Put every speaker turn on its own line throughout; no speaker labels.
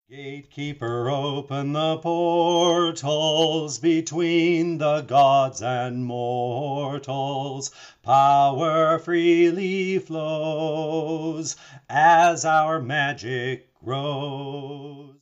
Gatekeeper, open the portals between the gods and mortals. Power freely flows as our magic grows.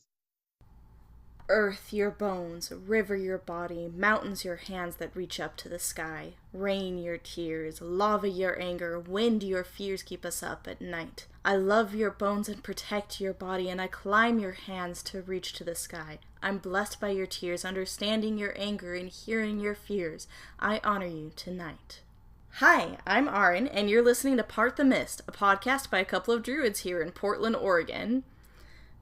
Earth, your bones, river, your body, mountains, your hands that reach up to the sky, rain, your tears, lava, your anger, wind, your fears keep us up at night. I love your bones and protect your body, and I climb your hands to reach to the sky. I'm blessed by your tears, understanding your anger and hearing your fears. I honor you tonight. Hi, I'm Arin, and you're listening to Part the Mist, a podcast by a couple of druids here in Portland, Oregon.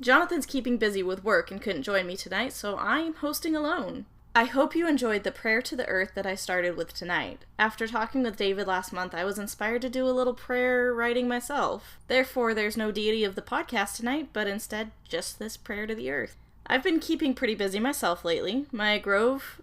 Jonathan's keeping busy with work and couldn't join me tonight, so I'm hosting alone. I hope you enjoyed the prayer to the earth that I started with tonight. After talking with David last month, I was inspired to do a little prayer writing myself. Therefore, there's no deity of the podcast tonight, but instead just this prayer to the earth. I've been keeping pretty busy myself lately. My grove,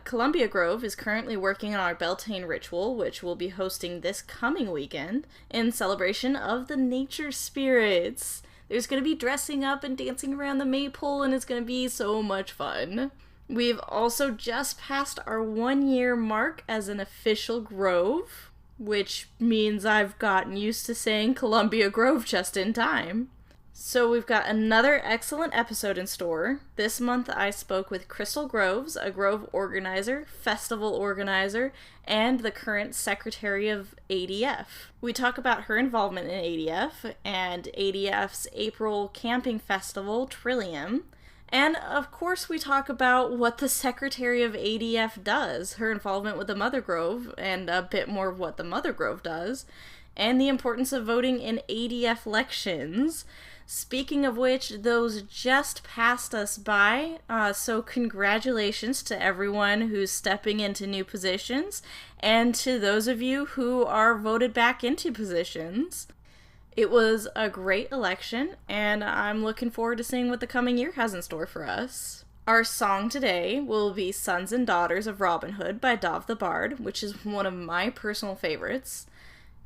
Columbia Grove, is currently working on our Beltane ritual, which we'll be hosting this coming weekend, in celebration of the nature spirits. There's going to be dressing up and dancing around the maypole, and it's going to be so much fun. We've also just passed our 1-year mark as an official grove, which means I've gotten used to saying Columbia Grove just in time. So we've got another excellent episode in store. This month I spoke with Crystal Groves, a grove organizer, festival organizer, and the current secretary of ADF. We talk about her involvement in ADF and ADF's April camping festival, Trillium. And of course we talk about what the secretary of ADF does, her involvement with the Mother Grove, and a bit more of what the Mother Grove does, and the importance of voting in ADF elections. Speaking of which, those just passed us by, so congratulations to everyone who's stepping into new positions, and to those of you who are voted back into positions. It was a great election, and I'm looking forward to seeing what the coming year has in store for us. Our song today will be Sons and Daughters of Robin Hood by Dov the Bard, which is one of my personal favorites.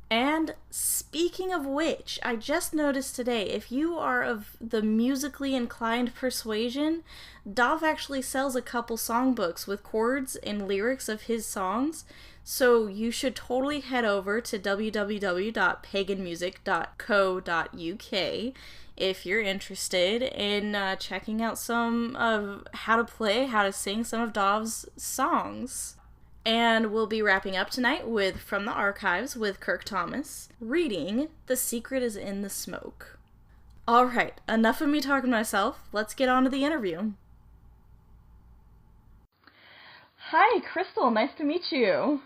And speaking of which, I just noticed today, if you are of the musically inclined persuasion, Dov actually sells a couple songbooks with chords and lyrics of his songs, so you should totally head over to www.paganmusic.co.uk if you're interested in checking out some of how to sing some of Dov's songs. And we'll be wrapping up tonight with From the Archives with Kirk Thomas, reading The Secret is in the Smoke. Alright, enough of me talking to myself. Let's get on to the interview. Hi, Crystal. Nice to meet you.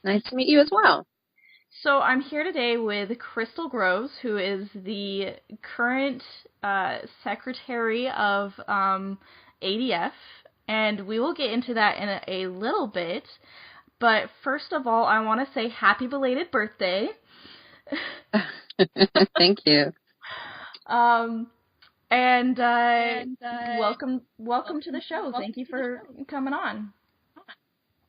Nice to meet you as well.
So I'm here today with Crystal Groves, who is the current secretary of ADF. And we will get into that in a little bit. But first of all, I want to say happy belated birthday.
Thank you.
Welcome to the show. Thank you for coming on.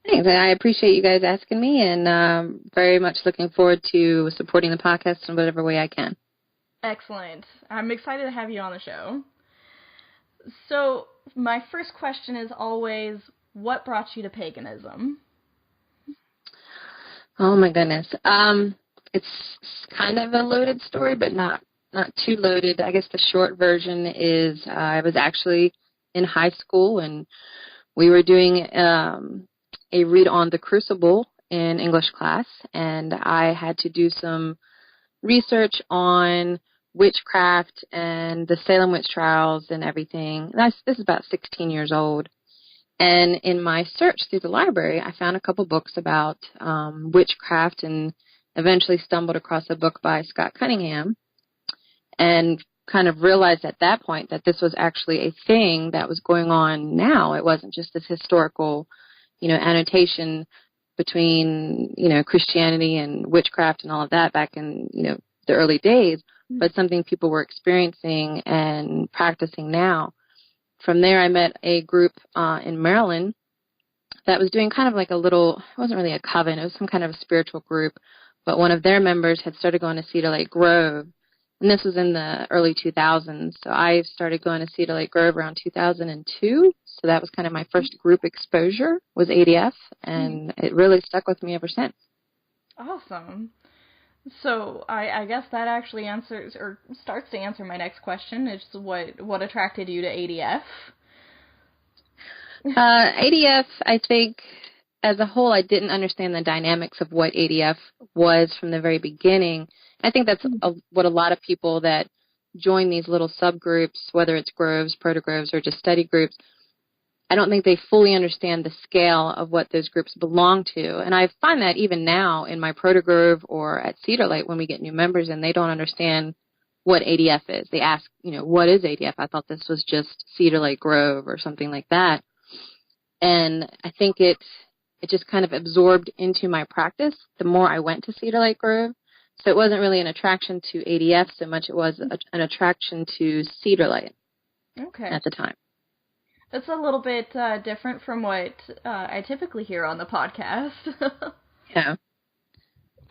Thanks. I appreciate you guys asking me, and very much looking forward to supporting the podcast in whatever way I can.
Excellent. I'm excited to have you on the show. So, my first question is always, what brought you to paganism?
Oh my goodness. It's kind of a loaded story, but not too loaded. I guess the short version is I was actually in high school, and we were doing a read on the Crucible in English class, and I had to do some research on witchcraft and the Salem witch trials and everything. This is about 16 years old. And in my search through the library, I found a couple books about witchcraft, and eventually stumbled across a book by Scott Cunningham, and kind of realized at that point that this was actually a thing that was going on now. It wasn't just this historical, annotation between, Christianity and witchcraft and all of that back in, the early days, but something people were experiencing and practicing now. From there, I met a group in Maryland that was doing kind of like a little, it wasn't really a coven, it was some kind of a spiritual group, but one of their members had started going to Cedar Lake Grove And this was in the early 2000s. So I started going to Cedar Lake Grove around 2002. So that was kind of my first group exposure was ADF, and it really stuck with me ever since.
Awesome. So I guess that actually answers or starts to answer my next question. It's what attracted you to ADF?
ADF, I think, as a whole, I didn't understand the dynamics of what ADF was from the very beginning. I think that's what a lot of people that join these little subgroups, whether it's groves, proto-groves, or just study groups, I don't think they fully understand the scale of what those groups belong to. And I find that even now in my proto-grove or at Cedar Lake when we get new members and they don't understand what ADF is. They ask, what is ADF? I thought this was just Cedar Lake Grove or something like that. And I think it just kind of absorbed into my practice the more I went to Cedar Lake Grove. So it wasn't really an attraction to ADF so much it was an attraction to Cedar Lake at the time.
It's a little bit different from what I typically hear on the podcast.
Yeah.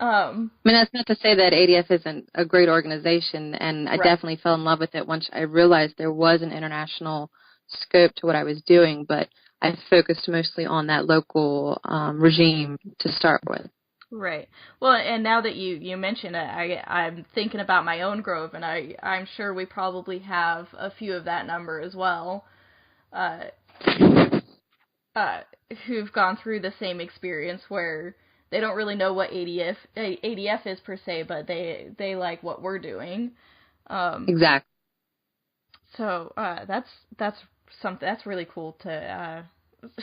I mean, that's not to say that ADF isn't a great organization, and I definitely fell in love with it once I realized there was an international scope to what I was doing, but I focused mostly on that local regime to start with.
Right. Well, and now that you mention it, I'm thinking about my own grove, and I'm sure we probably have a few of that number as well. Who've gone through the same experience where they don't really know what ADF is per se, but they like what we're doing.
Exactly.
So that's something that's really cool to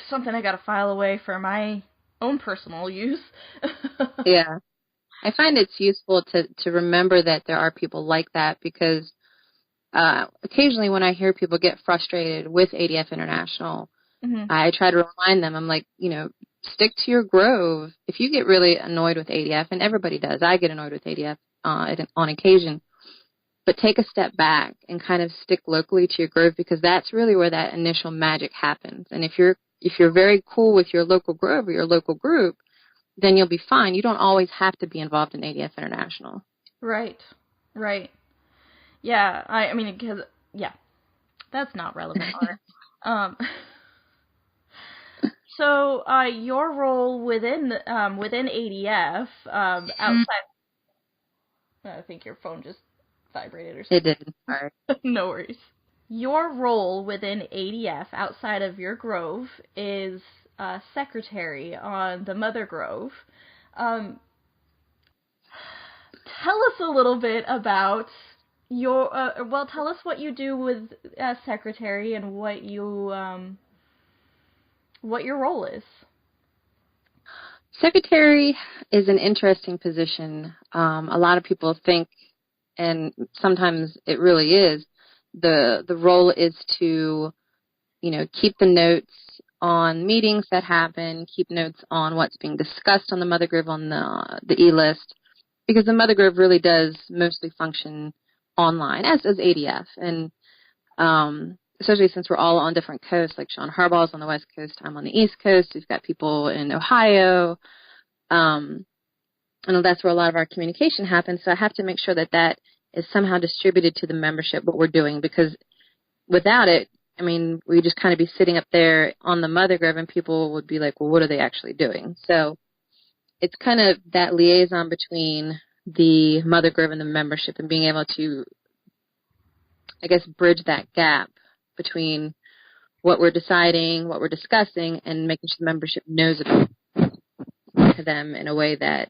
something I got to file away for my own personal use.
Yeah, I find it's useful to remember that there are people like that because. Occasionally when I hear people get frustrated with ADF International, I try to remind them, I'm like, stick to your grove. If you get really annoyed with ADF, and everybody does, I get annoyed with ADF on occasion, but take a step back and kind of stick locally to your grove because that's really where that initial magic happens. And if you're very cool with your local grove or your local group, then you'll be fine. You don't always have to be involved in ADF International.
Right. Yeah, I mean, because, that's not relevant. So, your role within ADF, outside, I think your phone just vibrated or something.
It did. Sorry.
No worries. Your role within ADF outside of your grove is secretary on the Mother Grove. Tell us a little bit about tell us what you do with secretary and what your role is.
Secretary is an interesting position. A lot of people think, and sometimes it really is, the role is to, keep the notes on meetings that happen, keep notes on what's being discussed on the Mother Grove on the e-list, because the Mother Grove really does mostly function online, as does ADF. And especially since we're all on different coasts, like Sean Harbaugh's on the West Coast, I'm on the East Coast, we've got people in Ohio. And that's where a lot of our communication happens. So I have to make sure that is somehow distributed to the membership, what we're doing, because without it, I mean, we just kind of be sitting up there on the Mother Grove and people would be like, well, what are they actually doing? So it's kind of that liaison between the Mother Grove and the membership and being able to, I guess, bridge that gap between what we're deciding, what we're discussing, and making sure the membership knows about to them in a way that,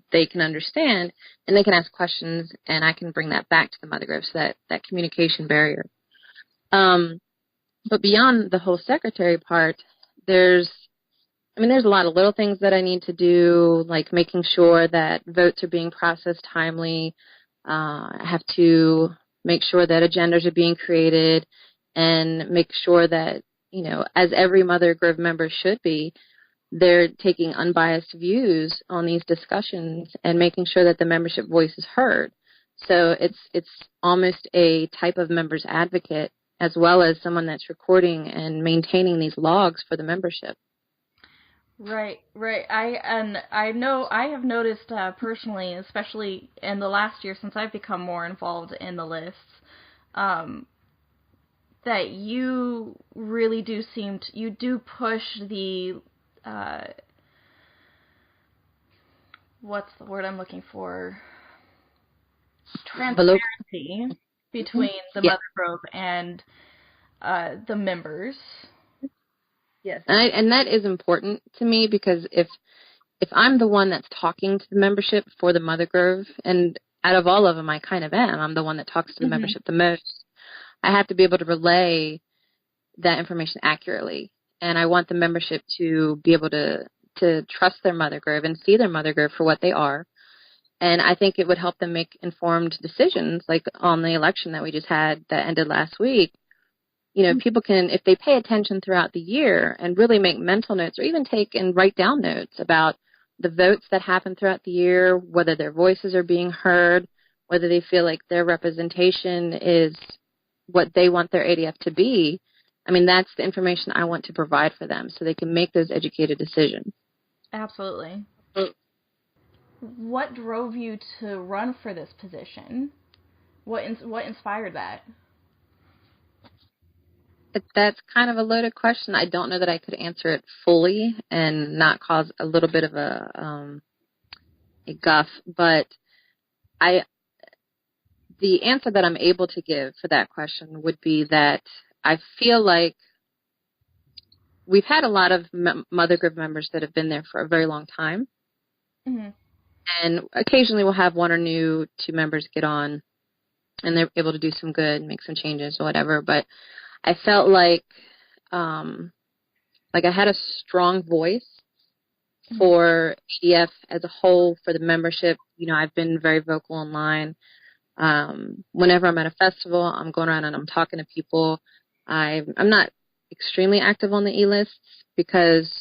they can understand and they can ask questions and I can bring that back to the Mother Grove, so that communication barrier. But beyond the whole secretary part, there's a lot of little things that I need to do, like making sure that votes are being processed timely. I have to make sure that agendas are being created and make sure that, as every Mother Grove member should be, they're taking unbiased views on these discussions and making sure that the membership voice is heard. So it's almost a type of member's advocate as well as someone that's recording and maintaining these logs for the membership.
Right, right. I know I have noticed personally, especially in the last year since I've become more involved in the lists, um, that you really do you do push the uh, what's the word I'm looking for?
Below.
Transparency between the
Yeah.
Mother Grove and the members.
Yes. And that is important to me, because if I'm the one that's talking to the membership for the Mother Grove, and out of all of them I kind of am, I'm the one that talks to the membership the most, I have to be able to relay that information accurately. And I want the membership to be able to trust their Mother Grove and see their Mother Grove for what they are. And I think it would help them make informed decisions, like on the election that we just had that ended last week. You know, people can, if they pay attention throughout the year and really make mental notes, or even take and write down notes about the votes that happen throughout the year, whether their voices are being heard, whether they feel like their representation is what they want their ADF to be. I mean, that's the information I want to provide for them so they can make those educated decisions.
Absolutely. What drove you to run for this position? What inspired that?
That's kind of a loaded question. I don't know that I could answer it fully and not cause a little bit of a guff, but the answer that I'm able to give for that question would be that I feel like we've had a lot of Mother Grove members that have been there for a very long time.
Mm-hmm.
And occasionally we'll have one or two members get on and they're able to do some good, make some changes or whatever. But I felt like I had a strong voice for ADF as a whole, for the membership. You know, I've been very vocal online. Whenever I'm at a festival, I'm going around and I'm talking to people. I'm not extremely active on the e-lists because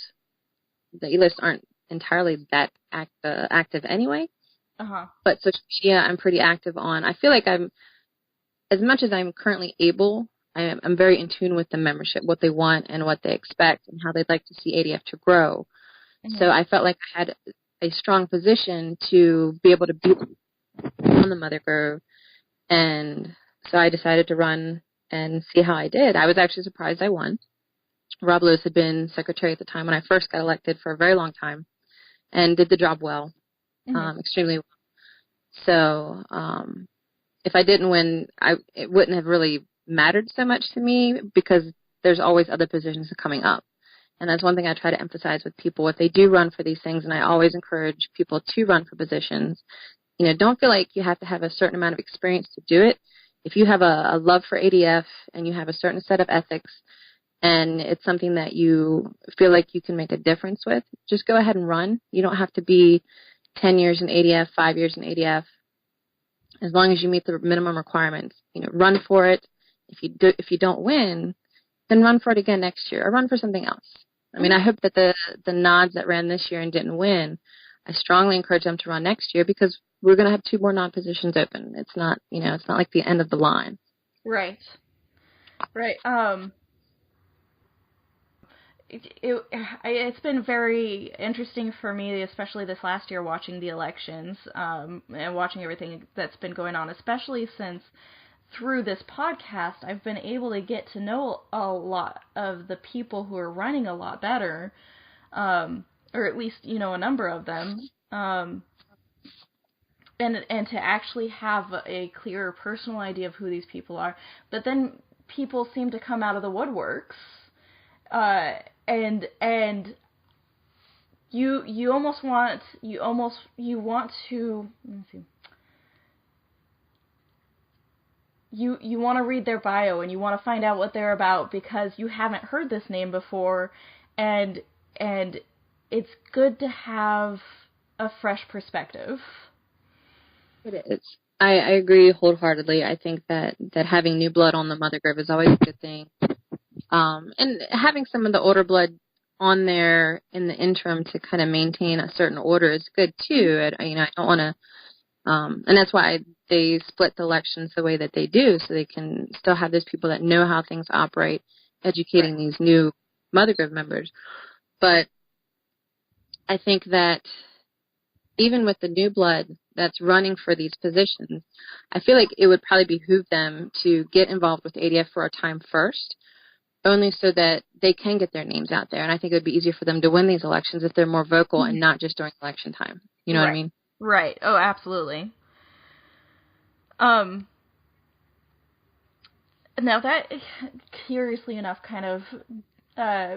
the e-lists aren't entirely that active anyway. But social media, I'm pretty active on. I feel like I'm, as much as I'm currently able, I'm very in tune with the membership, what they want and what they expect and how they'd like to see ADF to grow. So I felt like I had a strong position to be able to be on the Mother Grove. And so I decided to run and see how I did. I was actually surprised I won. Rob Lewis had been secretary at the time when I first got elected for a very long time and did the job well, extremely well. So if I didn't win, it wouldn't have really mattered so much to me because there's always other positions coming up. And that's one thing I try to emphasize with people. If they do run for these things, and I always encourage people to run for positions, you know, don't feel like you have to have a certain amount of experience to do it. If you have a love for ADF and you have a certain set of ethics and it's something that you feel like you can make a difference with, just go ahead and run. You don't have to be 10 years in ADF, 5 years in ADF. As long as you meet the minimum requirements, you know, run for it. If you don't win, then run for it again next year or run for something else. I mean, I hope that the nods that ran this year and didn't win, I strongly encourage them to run next year because we're going to have 2 more nod positions open. It's not, you know, it's not like the end of the line.
Right. Right. It's been very interesting for me, especially this last year, watching the elections and watching everything that's been going on, especially since through this podcast, I've been able to get to know a lot of the people who are running a lot better, or at least, you know, a number of them, and to actually have a clearer personal idea of who these people are. But then people seem to come out of the woodworks, and you almost want to, let me see. You want to read their bio and you want to find out what they're about because you haven't heard this name before, and it's good to have a fresh perspective.
It is. I agree wholeheartedly. I think that having new blood on the Mother Grove is always a good thing. And having some of the older blood on there in the interim to kind of maintain a certain order is good too. I don't want to, and that's why they split the elections the way that they do, so they can still have those people that know how things operate, educating these new Mother Grove members. But I think that even with the new blood that's running for these positions, I feel like it would probably behoove them to get involved with ADF for a time first, only so that they can get their names out there. And I think it would be easier for them to win these elections if they're more vocal and not just during election time. You know what I mean?
Right. Oh, absolutely. Now that, curiously enough, kind of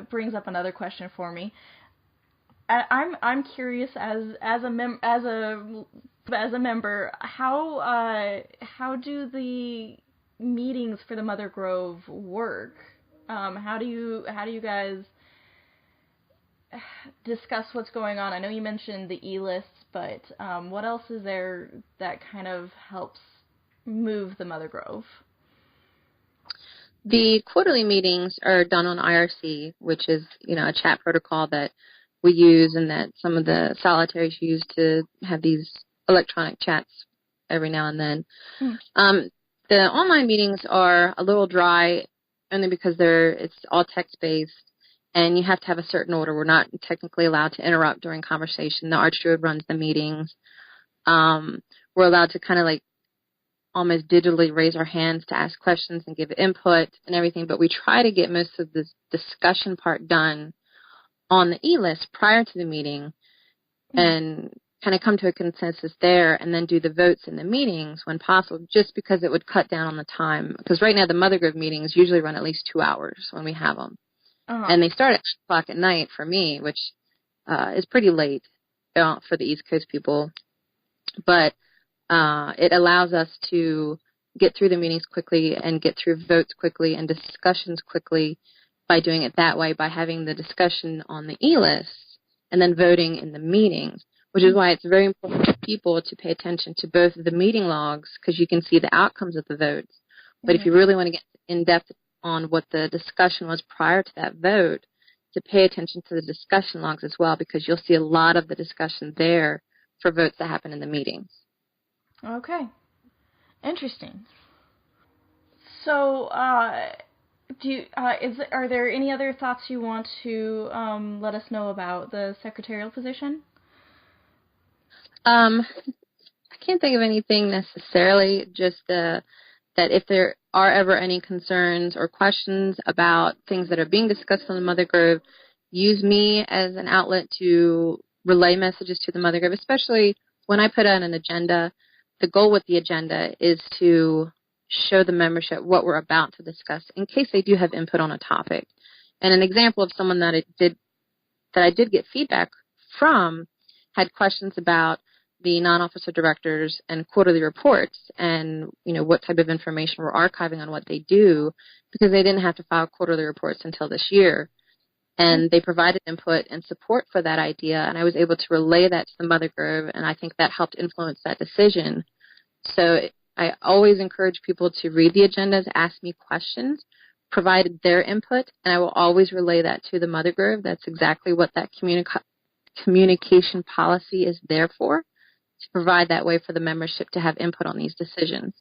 brings up another question for me. I'm curious as a member, how do the meetings for the Mother Grove work? How do you guys discuss what's going on? I know you mentioned the e-lists, but what else is there that kind of helps move the Mother Grove?
The quarterly meetings are done on IRC, which is, a chat protocol that we use and that some of the solitaries use to have these electronic chats every now and then. The online meetings are a little dry only because it's all text-based and you have to have a certain order. We're not technically allowed to interrupt during conversation. The Archdruid runs the meetings. We're allowed to kind of like almost digitally raise our hands to ask questions and give input and everything, but we try to get most of the discussion part done on the e-list prior to the meeting and kind of come to a consensus there and then do the votes in the meetings when possible, just because it would cut down on the time. Because right now the Mother Grove meetings usually run at least 2 hours when we have them. And they start at 6 o'clock at night for me, which is pretty late for the East Coast people. But it allows us to get through the meetings quickly and get through votes quickly and discussions quickly by doing it that way, by having the discussion on the e-list and then voting in the meetings, which is why it's very important for people to pay attention to both of the meeting logs because you can see the outcomes of the votes. But if you really want to get in-depth on what the discussion was prior to that vote, to pay attention to the discussion logs as well, because you'll see a lot of the discussion there for votes that happen in the meetings.
Okay. Interesting. So, are there any other thoughts you want to let us know about the secretarial position?
I can't think of anything necessarily, just that if there are ever any concerns or questions about things that are being discussed on the Mother Grove, use me as an outlet to relay messages to the Mother Grove, especially when I put out an agenda. The goal with the agenda is to show the membership what we're about to discuss in case they do have input on a topic. And an example of someone that I did get feedback from had questions about the non-officer directors and quarterly reports and, what type of information we're archiving on what they do, because they didn't have to file quarterly reports until this year. And they provided input and support for that idea, and I was able to relay that to the Mother Grove, and I think that helped influence that decision. So I always encourage people to read the agendas, ask me questions, provide their input, and I will always relay that to the Mother Grove. That's exactly what that communication policy is there for, to provide that way for the membership to have input on these decisions.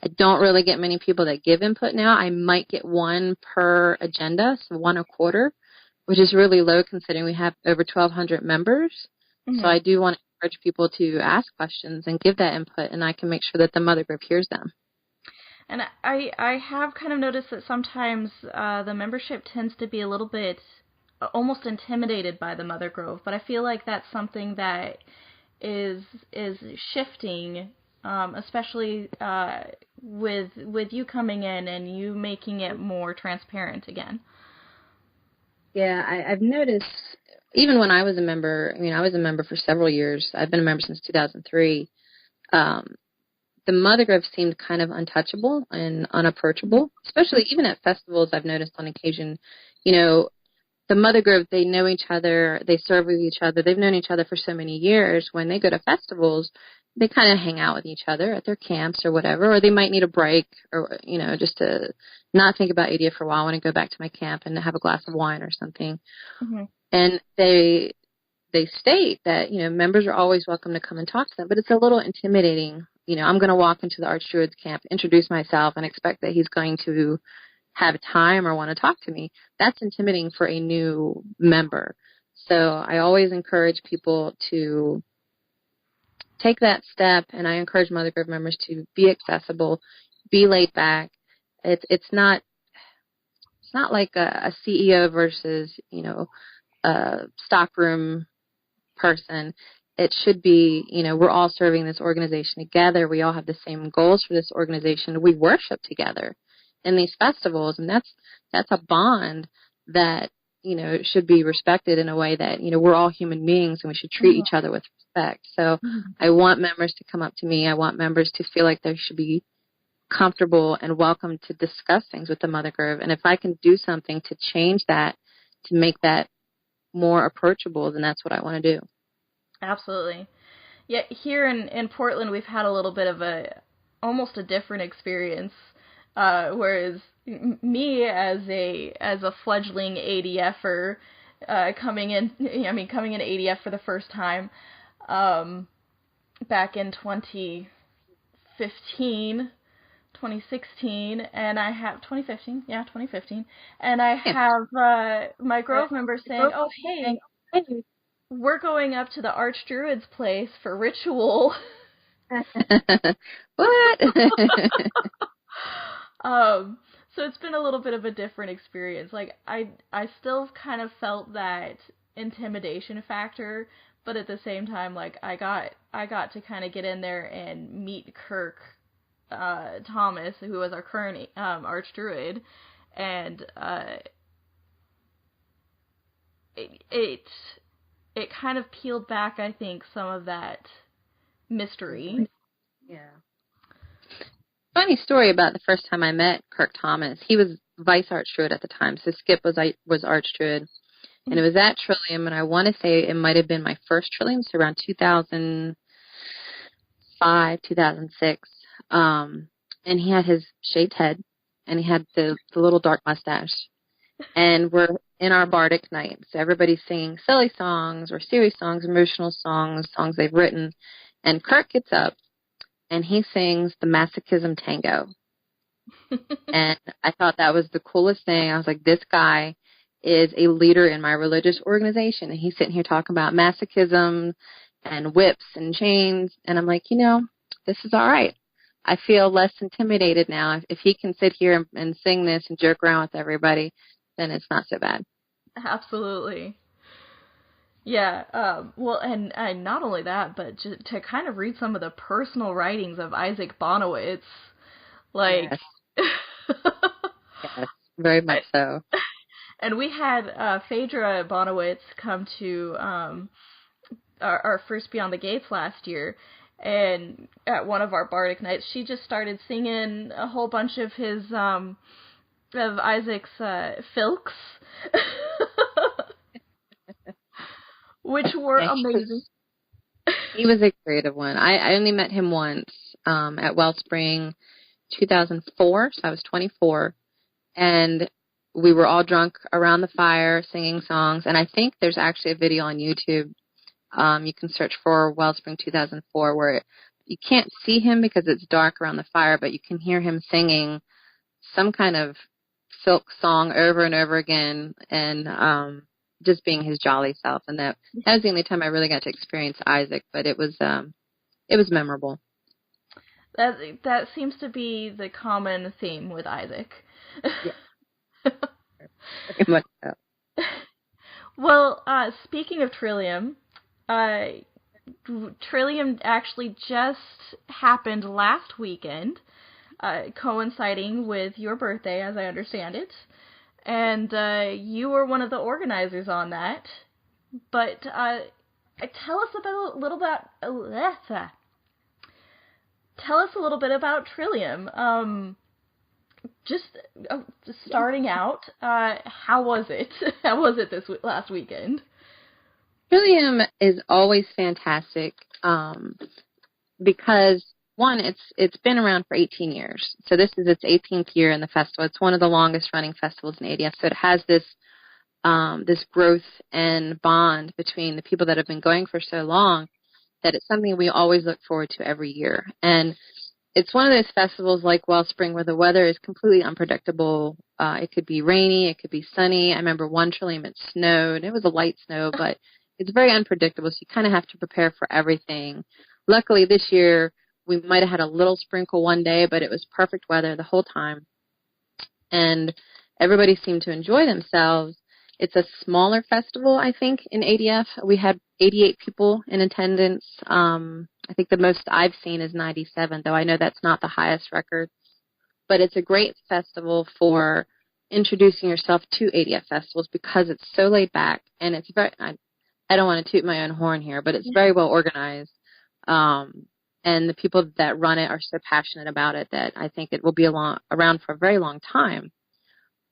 I don't really get many people that give input now. I might get one per agenda, so one a quarter, which is really low considering we have over 1,200 members. So I do want to encourage people to ask questions and give that input, and I can make sure that the Mother Grove hears them.
And I have kind of noticed that sometimes the membership tends to be a little bit almost intimidated by the Mother Grove, but I feel like that's something that is shifting, especially with you coming in and you making it more transparent again.
Yeah, I've noticed, even when I was a member, I was a member for several years. I've been a member since 2003. The Mother Grove seemed kind of untouchable and unapproachable, especially even at festivals. I've noticed on occasion, the Mother Grove, they know each other, they serve with each other, they've known each other for so many years. When they go to festivals, they kind of hang out with each other at their camps or whatever, or they might need a break or, just to not think about ADF for a while. I want to go back to my camp and have a glass of wine or something. And they state that, members are always welcome to come and talk to them, but it's a little intimidating. I'm going to walk into the Archdruids camp, introduce myself, and expect that he's going to have time or want to talk to me. That's intimidating for a new member. So I always encourage people to take that step, and I encourage Mother Grove members to be accessible, be laid back. It's not like a CEO versus, a stockroom person. It should be, we're all serving this organization together. We all have the same goals for this organization. We worship together in these festivals, and that's a bond that, should be respected in a way that, we're all human beings and we should treat each other with respect. So I want members to come up to me. I want members to feel like they should be comfortable and welcome to discuss things with the Mother Grove. And if I can do something to change that, to make that more approachable, then that's what I want to do.
Absolutely. Yeah, here in Portland, we've had a little bit of almost a different experience. Whereas me as a fledgling ADFer, coming in ADF for the first time, back in 2016, and I have 2015, and I have my Grove members saying, "Oh, hey, we're going up to the Archdruid's place for ritual."
What?
So it's been a little bit of a different experience. Like, I still kind of felt that intimidation factor, but at the same time, like, I got to kind of get in there and meet Kirk Thomas, who was our current Archdruid, and it kind of peeled back, I think, some of that mystery.
Yeah. Funny story about the first time I met Kirk Thomas. He was Vice Archdruid at the time, so Skip was Archdruid, and it was at Trillium, and I want to say it might have been my first Trillium, so around 2005, 2006. And he had his shaved head, and he had the little dark mustache, and we're in our bardic night, so everybody's singing silly songs or serious songs, emotional songs they've written, and Kirk gets up and he sings the Masochism Tango. And I thought that was the coolest thing. I was like, this guy is a leader in my religious organization, and he's sitting here talking about masochism and whips and chains, and I'm like, this is all right. I feel less intimidated now. If he can sit here and sing this and joke around with everybody, then it's not so bad.
Absolutely. Yeah, well, and not only that, but just to kind of read some of the personal writings of Isaac Bonowitz, like...
Yes, yes, very much so.
And we had Phaedra Bonowitz come to our first Beyond the Gates last year, and at one of our bardic nights, she just started singing a whole bunch of Isaac's filks. Which were amazing.
He was a creative one. I only met him once at Wellspring 2004, so I was 24, and we were all drunk around the fire singing songs, and I think there's actually a video on YouTube. You can search for Wellspring 2004 where you can't see him because it's dark around the fire, but you can hear him singing some kind of silk song over and over again, and just being his jolly self. And that was the only time I really got to experience Isaac, but it was memorable.
That seems to be the common theme with Isaac.
Yeah. Very much so.
Well, speaking of Trillium, Trillium actually just happened last weekend, coinciding with your birthday, as I understand it. And you were one of the organizers on that. But tell us a little bit about Trillium. Just starting out, how was it? How was it this last weekend?
Trillium is always fantastic because, one, it's been around for 18 years. So this is its 18th year in the festival. It's one of the longest running festivals in ADF. So it has this growth and bond between the people that have been going for so long that it's something we always look forward to every year. And it's one of those festivals like Wellspring where the weather is completely unpredictable. It could be rainy, it could be sunny. I remember one Trillium it snowed. It was a light snow, but it's very unpredictable, so you kind of have to prepare for everything. Luckily, this year, we might have had a little sprinkle one day, but it was perfect weather the whole time. And everybody seemed to enjoy themselves. It's a smaller festival, I think, in ADF. We had 88 people in attendance. I think the most I've seen is 97, though I know that's not the highest record. But it's a great festival for introducing yourself to ADF festivals because it's so laid back, and it's very, I don't want to toot my own horn here, but it's very well organized. And the people that run it are so passionate about it that I think it will be around for a very long time.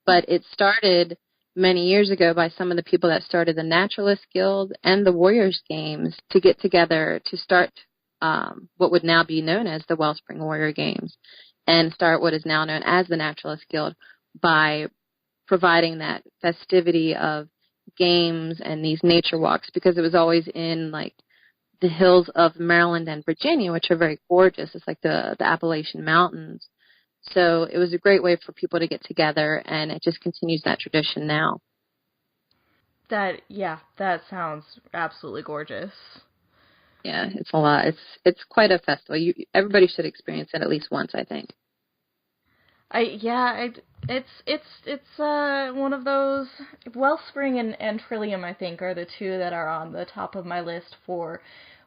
But it started many years ago by some of the people that started the Naturalist Guild and the Warriors Games to get together to start what would now be known as the Wellspring Warrior Games and start what is now known as the Naturalist Guild by providing that festivity of games and these nature walks, because it was always in like the hills of Maryland and Virginia, which are very gorgeous. It's like the Appalachian Mountains. So it was a great way for people to get together, and it just continues that tradition now.
That sounds absolutely gorgeous.
Yeah, it's a lot. It's quite a festival. Everybody should experience it at least once, I think.
It's one of those. Wellspring and Trillium, I think, are the two that are on the top of my list for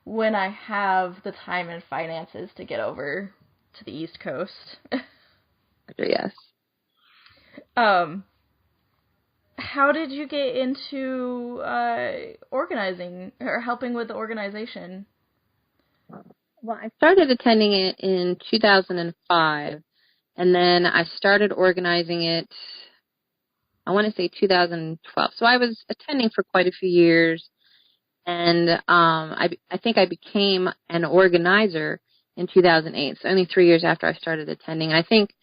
when I have the time and finances to get over to the East Coast.
Yes.
How did you get into organizing or helping with the organization?
Well, I started attending it in 2005, and then I started organizing it, I want to say 2012. So I was attending for quite a few years, and I think I became an organizer in 2008, so only 3 years after I started attending. I think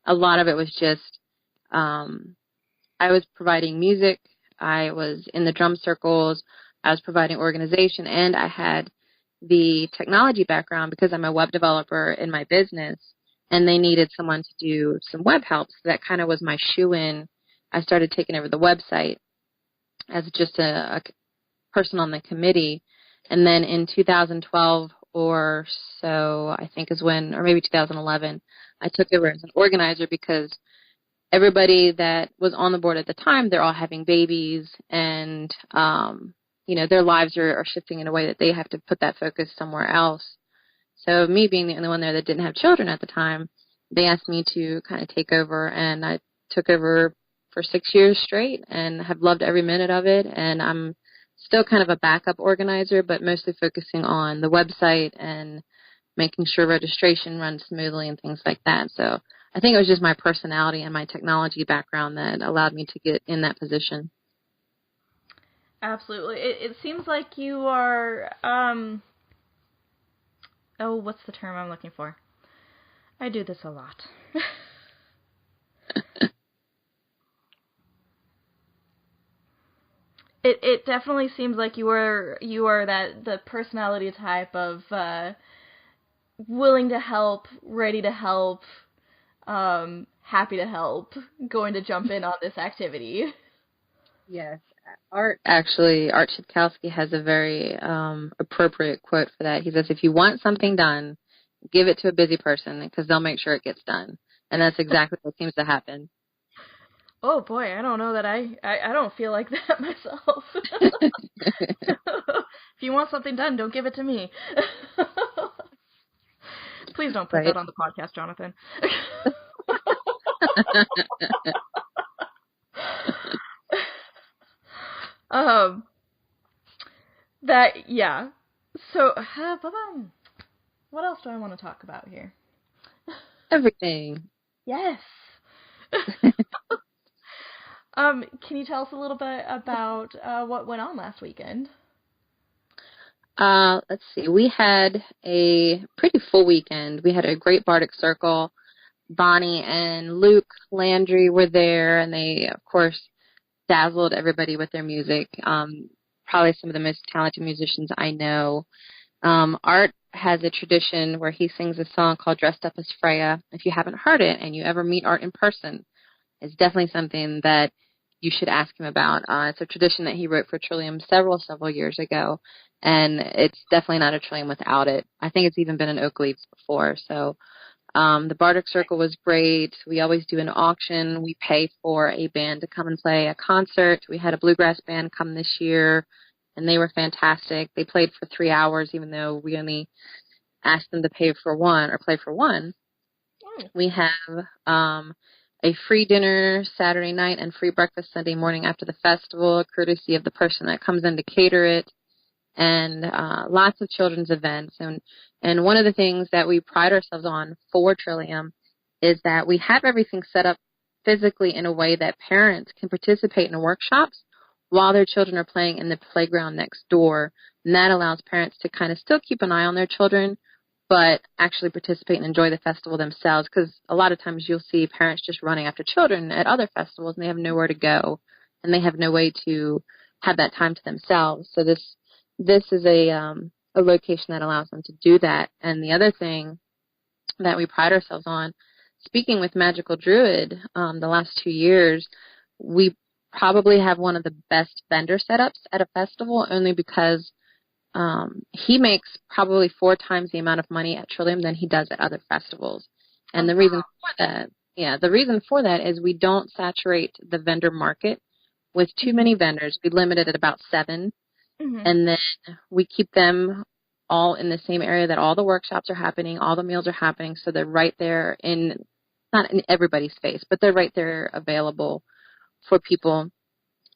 a lot of it was just I was providing music, I was in the drum circles, I was providing organization, and I had the technology background because I'm a web developer in my business, and they needed someone to do some web help. So that kind of was my shoe-in. I started taking over the website as just a person on the committee. And then in 2012 or so, I think is when, or maybe 2011, I took over as an organizer because everybody that was on the board at the time, they're all having babies, and their lives are shifting in a way that they have to put that focus somewhere else. So me being the only one there that didn't have children at the time, they asked me to kind of take over, and I took over for 6 years straight and have loved every minute of it. And I'm still kind of a backup organizer, but mostly focusing on the website and making sure registration runs smoothly and things like that. So I think it was just my personality and my technology background that allowed me to get in that position.
Absolutely. It seems like you are, what's the term I'm looking for? I do this a lot. It definitely seems like you are the personality type of willing to help, ready to help, happy to help, going to jump in on this activity.
Yes. Art Chipkowski has a very appropriate quote for that. He says, if you want something done, give it to a busy person because they'll make sure it gets done. And that's exactly what seems to happen.
Oh boy, I don't know that I don't feel like that myself. If you want something done, don't give it to me. Please don't put that on the podcast, Jonathan. So, what else do I want to talk about here?
Everything.
Yes. Can you tell us a little bit about what went on last weekend?
Let's see. We had a pretty full weekend. We had a great Bardic Circle. Bonnie and Luke Landry were there, and they, of course, dazzled everybody with their music. Probably some of the most talented musicians I know. Art has a tradition where he sings a song called Dressed Up as Freya. If you haven't heard it and you ever meet Art in person, it's definitely something that you should ask him about. It's a tradition that he wrote for Trillium several years ago, and it's definitely not a Trillium without it. I think it's even been in Oak Leaves before. So the Bardic Circle was great. We always do an auction. We pay for a band to come and play a concert. We had a bluegrass band come this year, and they were fantastic. They played for 3 hours, even though we only asked them to pay for one or play for one. We have a free dinner Saturday night and free breakfast Sunday morning after the festival, courtesy of the person that comes in to cater it, and lots of children's events. And one of the things that we pride ourselves on for Trillium is that we have everything set up physically in a way that parents can participate in the workshops while their children are playing in the playground next door. And that allows parents to kind of still keep an eye on their children, but actually participate and enjoy the festival themselves, because a lot of times you'll see parents just running after children at other festivals, and they have nowhere to go, and they have no way to have that time to themselves. So this is a location that allows them to do that. And the other thing that we pride ourselves on, speaking with Magical Druid the last 2 years, we probably have one of the best vendor setups at a festival, only because he makes probably 4 times the amount of money at Trillium than he does at other festivals. And the reason for that is we don't saturate the vendor market with too many vendors. We limit it at about 7, and then we keep them all in the same area that all the workshops are happening, all the meals are happening, so they're right there not in everybody's face, but they're right there available for people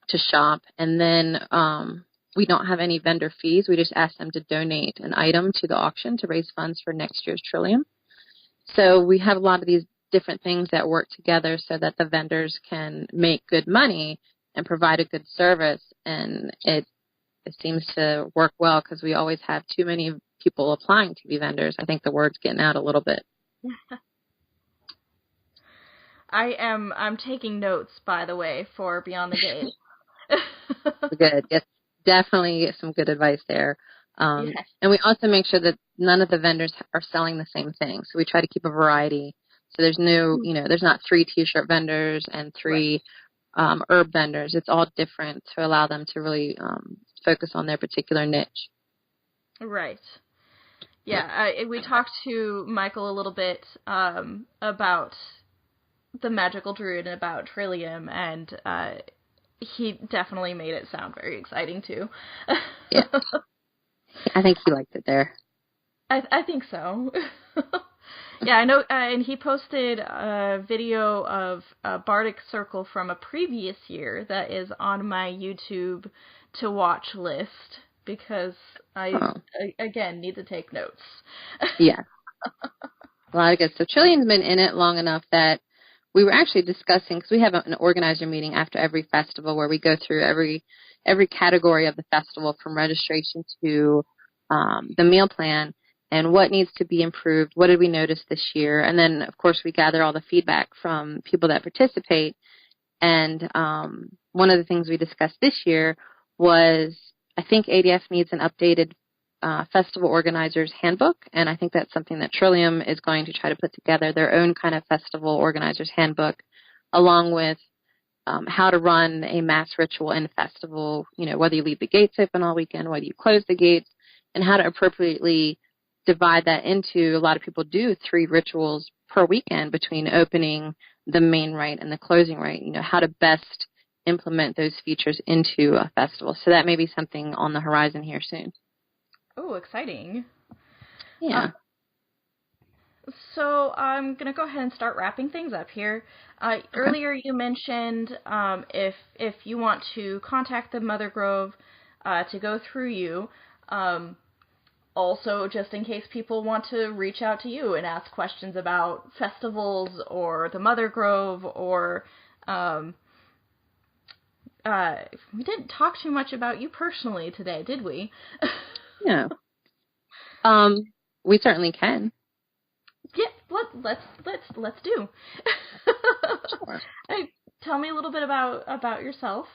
to shop. And then we don't have any vendor fees. We just ask them to donate an item to the auction to raise funds for next year's Trillium. So we have a lot of these different things that work together so that the vendors can make good money and provide a good service. And it seems to work well, because we always have too many people applying to be vendors. I think the word's getting out a little bit.
I'm taking notes, by the way, for Beyond the Gate.
Good. Yes, definitely some good advice there. And we also make sure that none of the vendors are selling the same thing. So we try to keep a variety. So there's no, there's not 3 T-shirt vendors and 3 herb vendors. It's all different to allow them to really focus on their particular niche.
Right. Yeah, we talked to Michael a little bit about the Magical Druid and about Trillium, and he definitely made it sound very exciting too.
Yeah, I think he liked it there.
I think so. Yeah, I know, and he posted a video of a Bardic Circle from a previous year that is on my YouTube to watch list, because I again, need to take notes.
Yeah. A lot of good stuff. Trillium's been in it long enough that we were actually discussing, because we have an organizer meeting after every festival where we go through every category of the festival, from registration to the meal plan, and what needs to be improved, what did we notice this year, and then, of course, we gather all the feedback from people that participate. And one of the things we discussed this year was, I think ADF needs an updated festival organizers handbook, and I think that's something that Trillium is going to try to put together, their own kind of festival organizers handbook, along with how to run a mass ritual in a festival, whether you leave the gates open all weekend, whether you close the gates, and how to appropriately divide that into, a lot of people do 3 rituals per weekend between opening, the main rite, and the closing rite, how to best implement those features into a festival. So that may be something on the horizon here soon.
Oh, exciting.
Yeah.
So I'm going to go ahead and start wrapping things up here. Earlier you mentioned if you want to contact the Mother Grove to go through you, also just in case people want to reach out to you and ask questions about festivals or the Mother Grove, or we didn't talk too much about you personally today, did we?
No. We certainly can.
Yeah, let's do.
Sure.
Hey, tell me a little bit about yourself.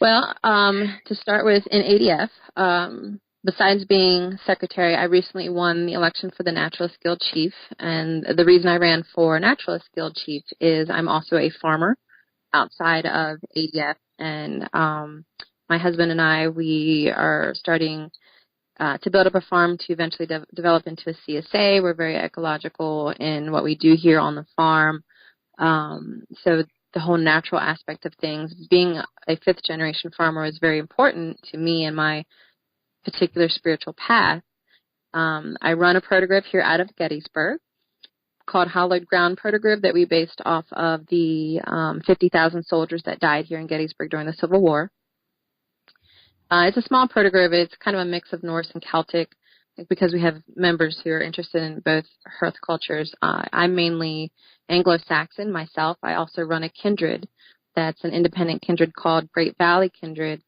Well, to start with, in ADF, besides being secretary, I recently won the election for the Naturalist Guild chief. And the reason I ran for Naturalist Guild chief is I'm also a farmer outside of ADF. And my husband and I, we are starting to build up a farm to eventually develop into a CSA. We're very ecological in what we do here on the farm. So the whole natural aspect of things, being a fifth generation farmer, is very important to me and my particular spiritual path. I run a protogriff here out of Gettysburg called Hallowed Ground Protogriff that we based off of the 50,000 soldiers that died here in Gettysburg during the Civil War. It's a small protogriff. It's kind of a mix of Norse and Celtic because we have members who are interested in both hearth cultures. I'm mainly Anglo-Saxon myself. I also run a kindred that's an independent kindred called Great Valley Kindred,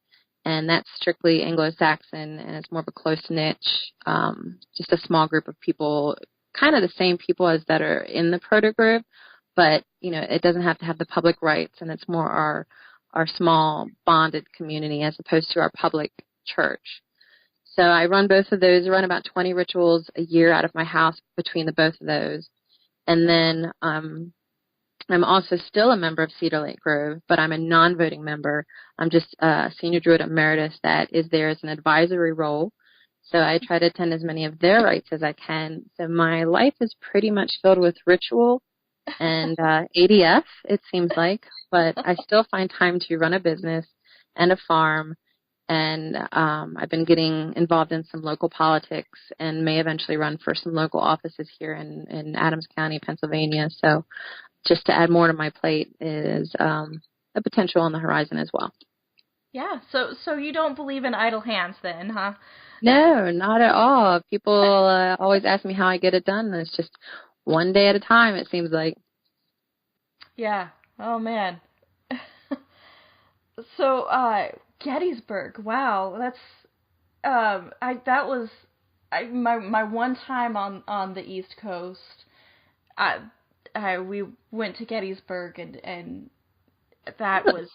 and that's strictly Anglo-Saxon, and it's more of a close niche, just a small group of people, kind of the same people as that are in the protogriff, but, you know, it doesn't have to have the public rights, and it's more our small bonded community as opposed to our public church. So I run both of those. I run about 20 rituals a year out of my house between the both of those. And then I'm also still a member of Cedar Lake Grove, but I'm a non-voting member. I'm just a senior druid emeritus that is there as an advisory role. So I try to attend as many of their rites as I can. So my life is pretty much filled with ritual and ADF, it seems like, but I still find time to run a business and a farm, and I've been getting involved in some local politics and may eventually run for some local offices here in Adams County, Pennsylvania. So just to add more to my plate is a potential on the horizon as well.
Yeah, so you don't believe in idle hands then, huh?
No, not at all. People always ask me how I get it done, and it's just one day at a time, it seems like.
Yeah. Oh, man. So, Gettysburg. Wow. That's, my one time on the East Coast. We went to Gettysburg and that was,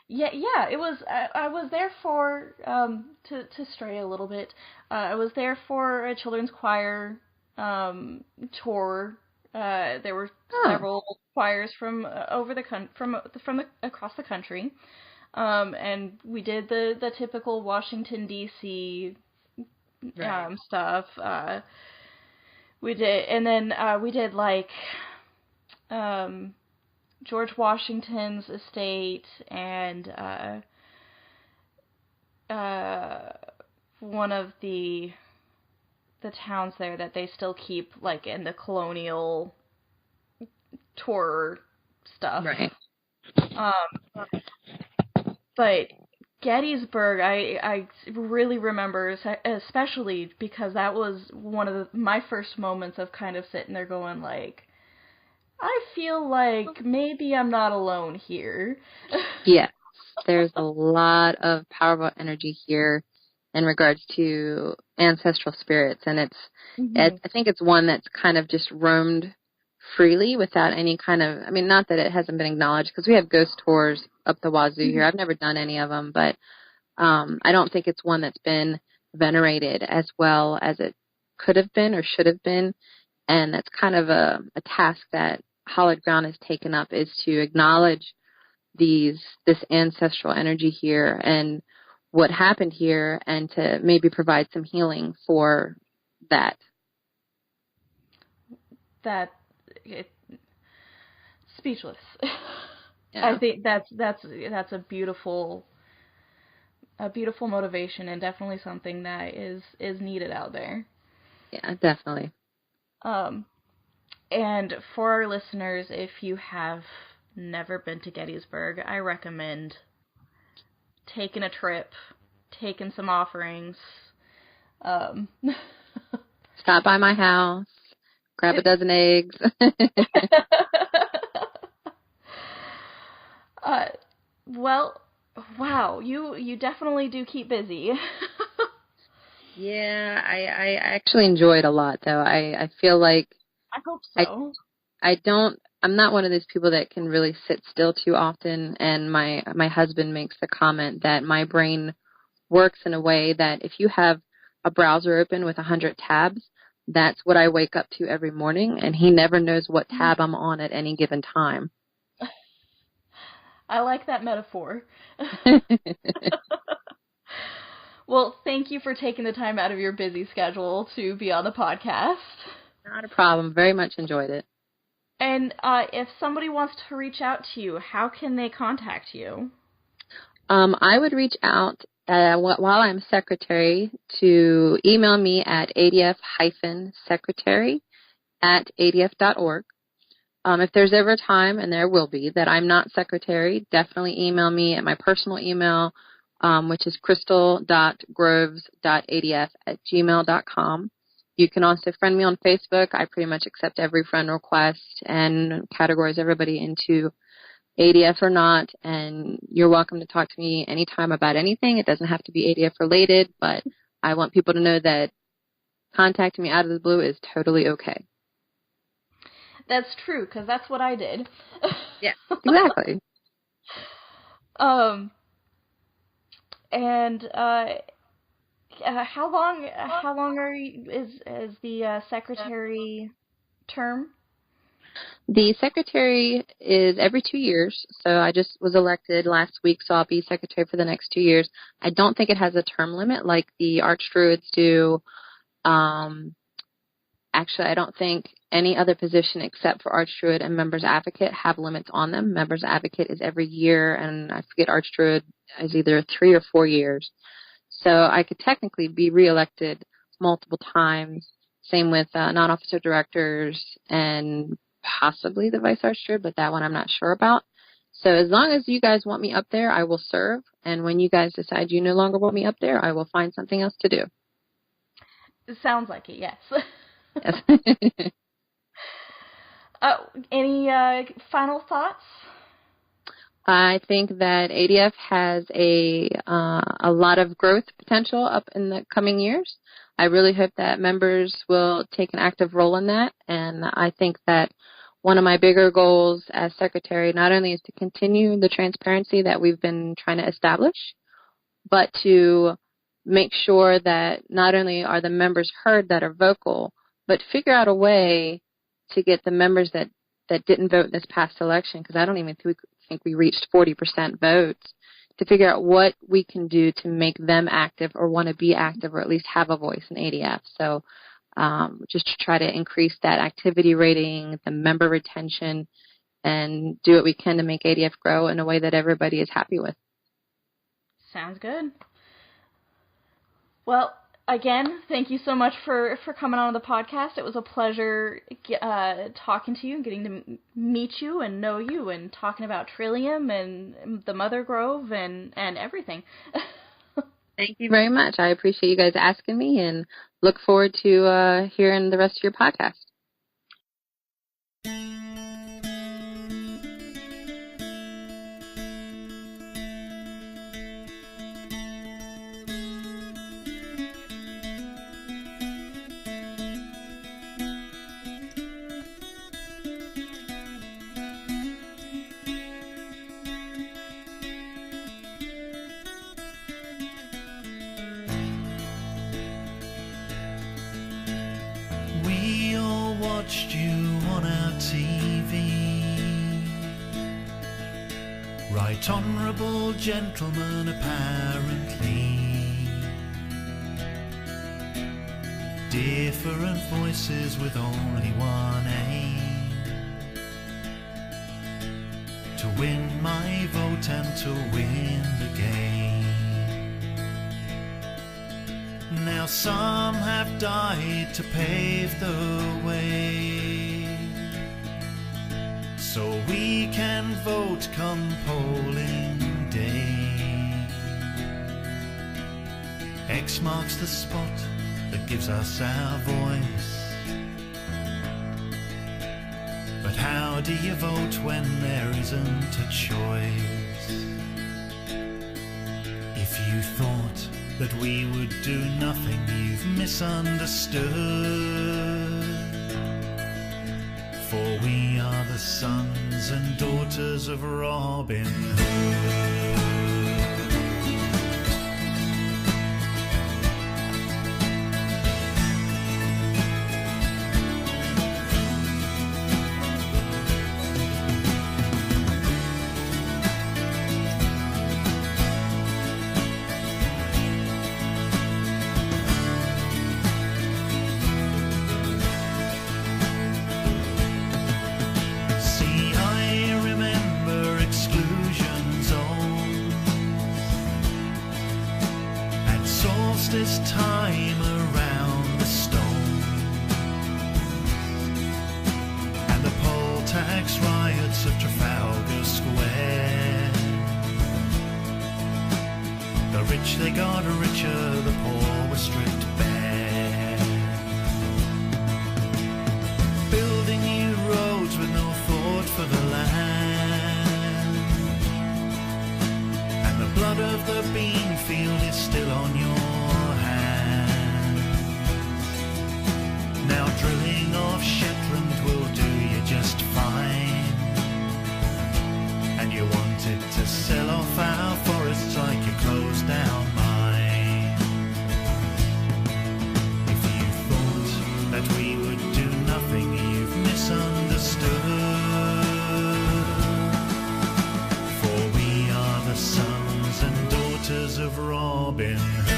yeah, it was, I was there for, to stray a little bit, I was there for a children's choir, tour. There were several choirs from across the country, and we did the typical Washington D.C.
Right.
Stuff. We did, and then we did like George Washington's estate and one of the towns there that they still keep like in the colonial tour stuff.
Right.
But Gettysburg, I really remember, especially because that was one of my first moments of kind of sitting there going like, I feel like maybe I'm not alone here.
Yes, there's a lot of powerful energy here in regards to ancestral spirits, and I think it's one that's kind of just roamed freely without any kind of, I mean, not that it hasn't been acknowledged, because we have ghost tours up the wazoo here. I've never done any of them, but I don't think it's one that's been venerated as well as it could have been or should have been, and that's kind of a task that Hallowed Ground has taken up, is to acknowledge this ancestral energy here and what happened here, and to maybe provide some healing for that.
Speechless.
Yeah.
I think that's a beautiful motivation, and definitely something that is needed out there.
Yeah, definitely.
And for our listeners, if you have never been to Gettysburg, I recommend taking a trip, taking some offerings.
Stop by my house, grab a dozen eggs.
Well, wow, you definitely do keep busy.
Yeah, I actually enjoy it a lot, though. I feel like
I hope so.
I don't I'm not one of those people that can really sit still too often, and my husband makes the comment that my brain works in a way that if you have a browser open with 100 tabs, that's what I wake up to every morning, and he never knows what tab I'm on at any given time.
I like that metaphor. Well, thank you for taking the time out of your busy schedule to be on the podcast.
Not a problem. Very much enjoyed it.
And if somebody wants to reach out to you, how can they contact you?
I would reach out while I'm secretary to email me at adf-secretary@adf.org. If there's ever a time, and there will be, that I'm not secretary, definitely email me at my personal email, which is crystal.groves.adf@gmail.com. You can also friend me on Facebook. I pretty much accept every friend request and categorize everybody into ADF or not, and you're welcome to talk to me anytime about anything. It doesn't have to be ADF related, but I want people to know that contacting me out of the blue is totally okay.
That's true, because that's what I did.
Yeah, exactly.
And how long are you, is the secretary term?
The secretary is every 2 years, so I just was elected last week, so I'll be secretary for the next 2 years. I don't think it has a term limit like the Archdruids do. Actually, I don't think any other position except for Archdruid and Members Advocate have limits on them. Members Advocate is every year, and I forget Archdruid is either 3 or 4 years. So I could technically be reelected multiple times. Same with non-officer directors and possibly the Vice Archdruid, but that one I'm not sure about. So as long as you guys want me up there, I will serve. And when you guys decide you no longer want me up there, I will find something else to do.
It sounds like it, yes.
Yes.
Any final thoughts?
I think that ADF has a lot of growth potential up in the coming years. I really hope that members will take an active role in that, and I think that one of my bigger goals as secretary not only is to continue the transparency that we've been trying to establish, but to make sure that not only are the members heard that are vocal, but figure out a way to get the members that didn't vote in this past election, because I don't even think we reached 40% votes, to figure out what we can do to make them active or want to be active or at least have a voice in ADF. So just to try to increase that activity rating, the member retention, and do what we can to make ADF grow in a way that everybody is happy with.
Sounds good. Well, again, thank you so much for coming on the podcast. It was a pleasure talking to you and getting to meet you and know you and talking about Trillium and the Mother Grove and everything.
Thank you very much. I appreciate you guys asking me and look forward to hearing the rest of your podcast.
Watched you on our TV, right honourable gentlemen apparently, different voices with only one aim, to win my vote and to win the game. Now some have died to pave the way, so we can vote come polling day. X marks the spot that gives us our voice, but how do you vote when there isn't a choice? If you thought that we would do nothing, you've misunderstood. For we are the sons and daughters of Robin Hood. This time around the stone, and the poll tax riots of Trafalgar Square. The rich, they got richer, the poor were stripped bare. Building new roads with no thought for the land, and the blood of the bean field is still on your now. Drilling off Shetland will do you just fine, and you wanted to sell off our forests like you closed down mine. If you thought that we would do nothing, you've misunderstood. For we are the sons and daughters of Robin Hood.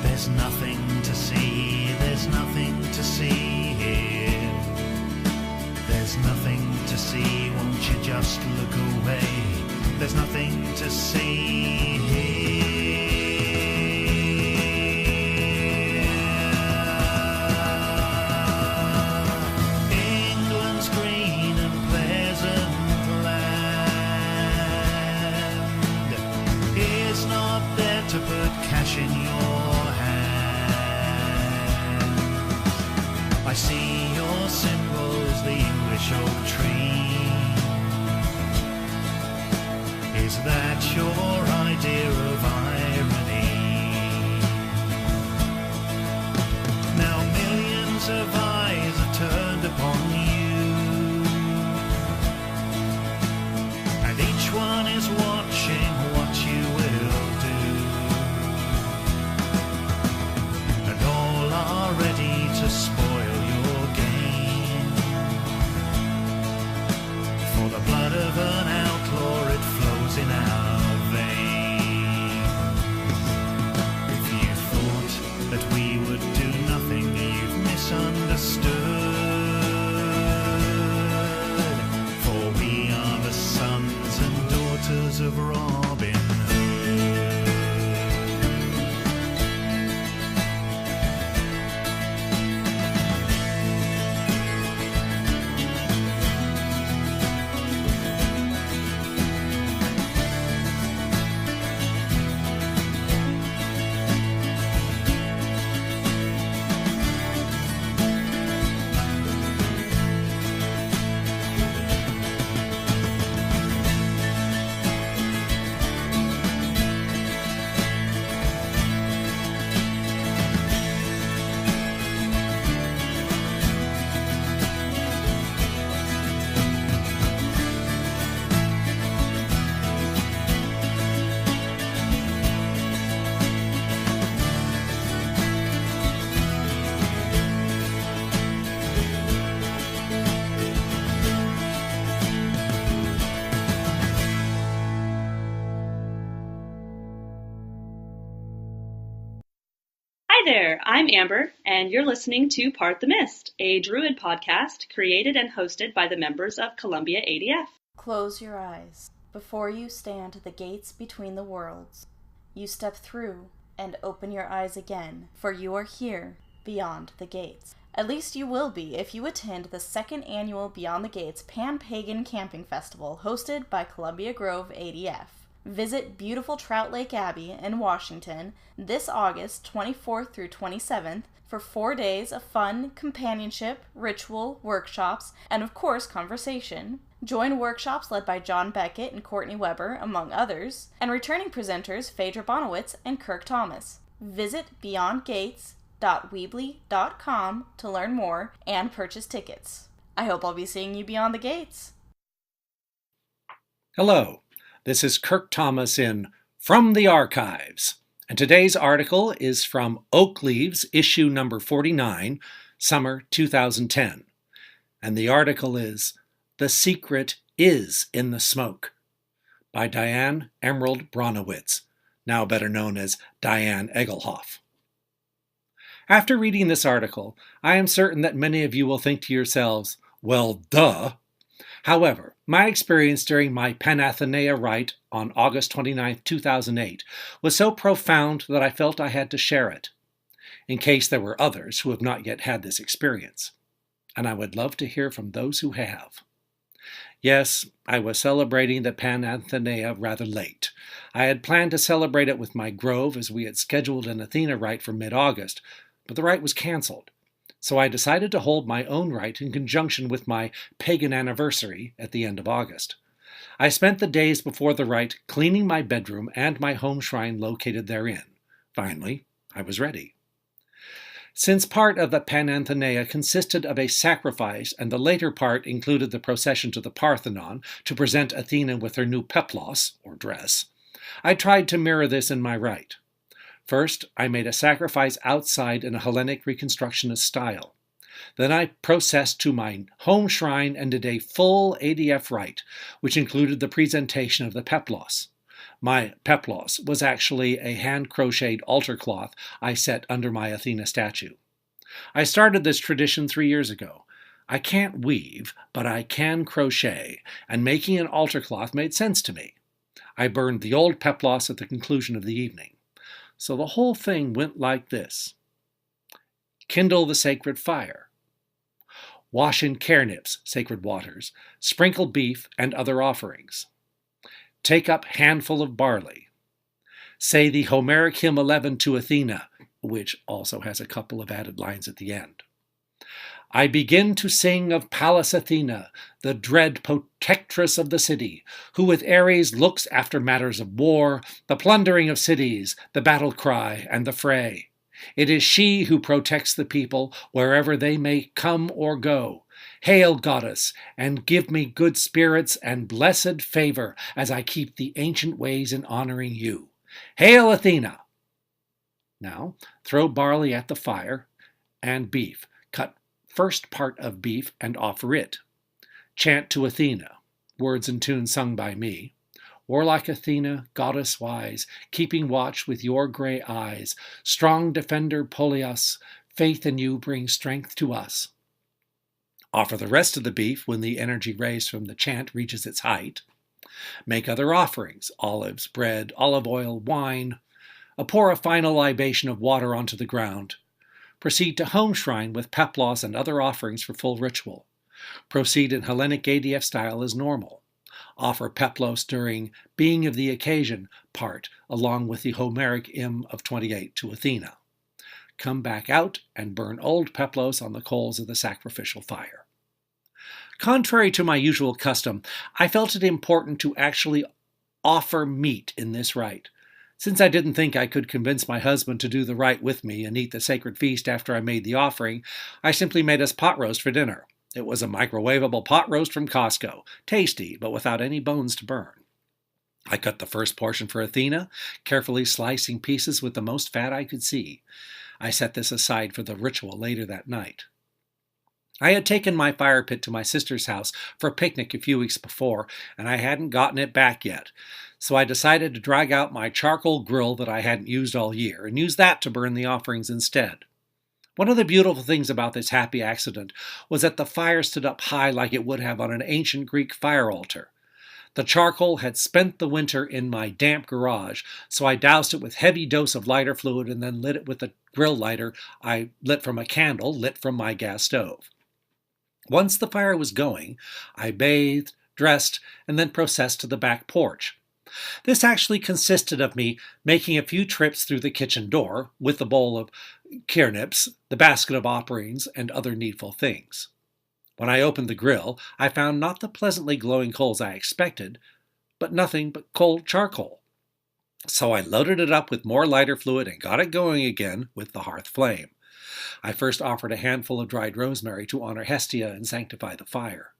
There's nothing to see, there's nothing to see here. There's nothing to see, won't you just look away? There's nothing to see here. England's green and pleasant land is not there to put cash in your I see your symbols, the English oak tree. Is that your idea of irony? Now millions of eyes are turned upon you, and each one is watching what you will do, and all are ready to spoil the blood of an outlaw, it flows in our veins. If you thought that we would do nothing, you've misunderstood. For we are the sons and daughters of Robin Hood.
Hi there, I'm Amber, and you're listening to Part the Mist, a Druid podcast created and hosted by the members of Columbia ADF.
Close your eyes. Before you stand the gates between the worlds. You step through and open your eyes again, for you are here, beyond the gates. At least you will be if you attend the second annual Beyond the Gates Pan-Pagan Camping Festival hosted by Columbia Grove ADF. Visit beautiful Trout Lake Abbey in Washington this August 24th through 27th for 4 days of fun, companionship, ritual, workshops, and of course conversation. Join workshops led by John Beckett and Courtney Weber, among others, and returning presenters Phaedra Bonowitz and Kirk Thomas. Visit beyondgates.weebly.com to learn more and purchase tickets. I hope I'll be seeing you beyond the gates.
Hello, this is Kirk Thomas in From the Archives, and today's article is from Oak Leaves, issue number 49, summer 2010, and the article is The Secret Is in the Smoke by Diane Emerald Bronowitz, now better known as Diane Egelhoff. After reading this article, I am certain that many of you will think to yourselves, well, duh. However, my experience during my Panathenaea rite on August 29, 2008 was so profound that I felt I had to share it, in case there were others who have not yet had this experience. And I would love to hear from those who have. Yes, I was celebrating the Panathenaea rather late. I had planned to celebrate it with my grove as we had scheduled an Athena rite for mid-August, but the rite was canceled. So I decided to hold my own rite in conjunction with my pagan anniversary at the end of August. I spent the days before the rite cleaning my bedroom and my home shrine located therein. Finally, I was ready. Since part of the Panathenaea consisted of a sacrifice and the later part included the procession to the Parthenon to present Athena with her new peplos, or dress, I tried to mirror this in my rite. First, I made a sacrifice outside in a Hellenic Reconstructionist style. Then I processed to my home shrine and did a full ADF rite, which included the presentation of the peplos. My peplos was actually a hand-crocheted altar cloth I set under my Athena statue. I started this tradition 3 years ago. I can't weave, but I can crochet, and making an altar cloth made sense to me. I burned the old peplos at the conclusion of the evening. So the whole thing went like this. Kindle the sacred fire. Wash in carnips, sacred waters, sprinkle beef and other offerings. Take up handful of barley. Say the Homeric hymn 11 to Athena, which also has a couple of added lines at the end. I begin to sing of Pallas Athena, the dread protectress of the city, who with Ares looks after matters of war, the plundering of cities, the battle cry, and the fray. It is she who protects the people wherever they may come or go. Hail, goddess, and give me good spirits and blessed favor as I keep the ancient ways in honoring you. Hail, Athena! Now, throw barley at the fire and beef. Cut first part of beef and offer it. Chant to Athena, words and tunes sung by me. Warlike Athena, goddess wise, keeping watch with your gray eyes, strong defender Polios, faith in you brings strength to us. Offer the rest of the beef when the energy raised from the chant reaches its height. Make other offerings, olives, bread, olive oil, wine. Pour a final libation of water onto the ground. Proceed to home shrine with peplos and other offerings for full ritual. Proceed in Hellenic ADF style as normal. Offer peplos during being of the occasion part, along with the Homeric hymn of 28 to Athena. Come back out and burn old peplos on the coals of the sacrificial fire. Contrary to my usual custom, I felt it important to actually offer meat in this rite. Since I didn't think I could convince my husband to do the rite with me and eat the sacred feast after I made the offering, I simply made us pot roast for dinner. It was a microwavable pot roast from Costco, tasty but without any bones to burn. I cut the first portion for Athena, carefully slicing pieces with the most fat I could see. I set this aside for the ritual later that night. I had taken my fire pit to my sister's house for a picnic a few weeks before, and I hadn't gotten it back yet, so I decided to drag out my charcoal grill that I hadn't used all year and use that to burn the offerings instead. One of the beautiful things about this happy accident was that the fire stood up high like it would have on an ancient Greek fire altar. The charcoal had spent the winter in my damp garage, so I doused it with heavy dose of lighter fluid and then lit it with a grill lighter I lit from a candle lit from my gas stove. Once the fire was going, I bathed, dressed, and then processed to the back porch. This actually consisted of me making a few trips through the kitchen door with the bowl of kirnips, the basket of offerings, and other needful things. When I opened the grill, I found not the pleasantly glowing coals I expected, but nothing but cold charcoal. So I loaded it up with more lighter fluid and got it going again with the hearth flame. I first offered a handful of dried rosemary to honor Hestia and sanctify the fire.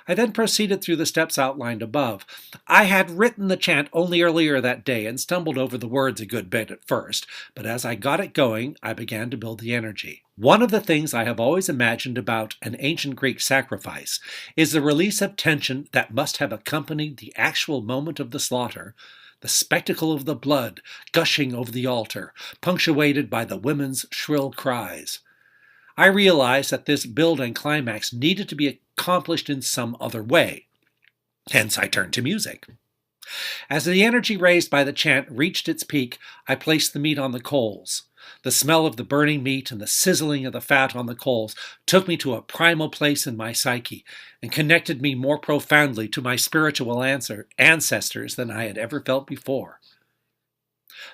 I then proceeded through the steps outlined above. I had written the chant only earlier that day and stumbled over the words a good bit at first, but as I got it going, I began to build the energy. One of the things I have always imagined about an ancient Greek sacrifice is the release of tension that must have accompanied the actual moment of the slaughter, the spectacle of the blood gushing over the altar, punctuated by the women's shrill cries. I realized that this build and climax needed to be accomplished in some other way. Hence I turned to music. As the energy raised by the chant reached its peak, I placed the meat on the coals. The smell of the burning meat and the sizzling of the fat on the coals took me to a primal place in my psyche and connected me more profoundly to my spiritual ancestors than I had ever felt before.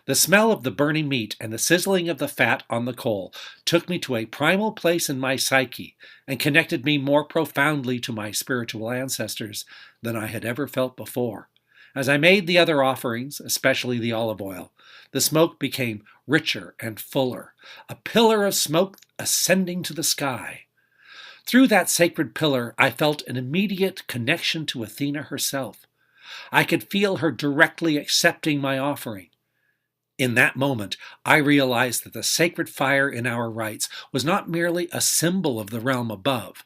The smell of the burning meat and the sizzling of the fat on the coal took me to a primal place in my psyche and connected me more profoundly to my spiritual ancestors than I had ever felt before. As I made the other offerings, especially the olive oil, the smoke became richer and fuller, a pillar of smoke ascending to the sky. Through that sacred pillar, I felt an immediate connection to Athena herself. I could feel her directly accepting my offering. In that moment, I realized that the sacred fire in our rites was not merely a symbol of the realm above.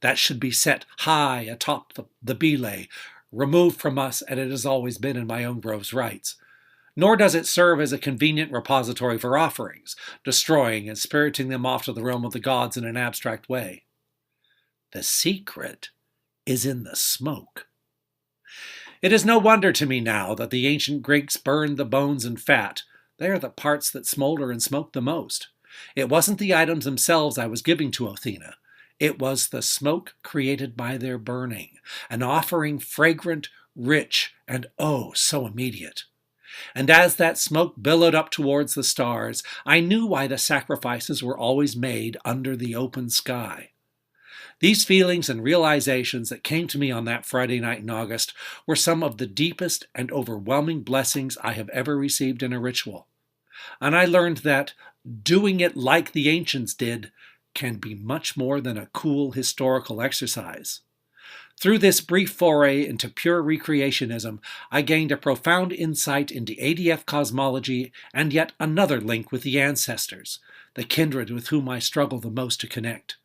That should be set high atop the belay, removed from us as it has always been in my own grove's rites. Nor does it serve as a convenient repository for offerings, destroying and spiriting them off to the realm of the gods in an abstract way. The secret is in the smoke. It is no wonder to me now that the ancient Greeks burned the bones and fat. They are the parts that smolder and smoke the most. It wasn't the items themselves I was giving to Athena. It was the smoke created by their burning, an offering fragrant, rich, and oh, so immediate. And as that smoke billowed up towards the stars, I knew why the sacrifices were always made under the open sky. These feelings and realizations that came to me on that Friday night in August were some of the deepest and overwhelming blessings I have ever received in a ritual. And I learned that doing it like the ancients did can be much more than a cool historical exercise. Through this brief foray into pure recreationism, I gained a profound insight into ADF cosmology and yet another link with the ancestors, the kindred with whom I struggle the most to connect.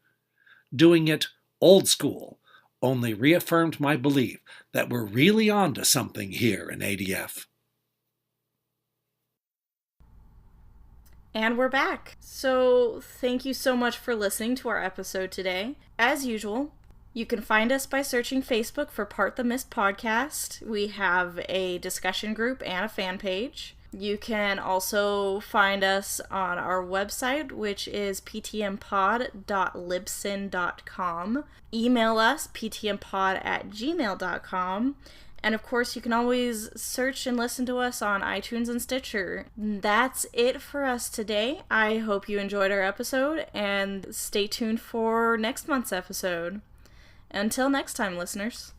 Doing it old school only reaffirmed my belief that we're really onto something here in ADF.
And we're back. So thank you so much for listening to our episode today. As usual, you can find us by searching Facebook for Part the Mist Podcast. We have a discussion group and a fan page. You can also find us on our website, which is ptmpod.libsyn.com. Email us, ptmpod@gmail.com. And of course, you can always search and listen to us on iTunes and Stitcher. That's it for us today. I hope you enjoyed our episode, and stay tuned for next month's episode. Until next time, listeners.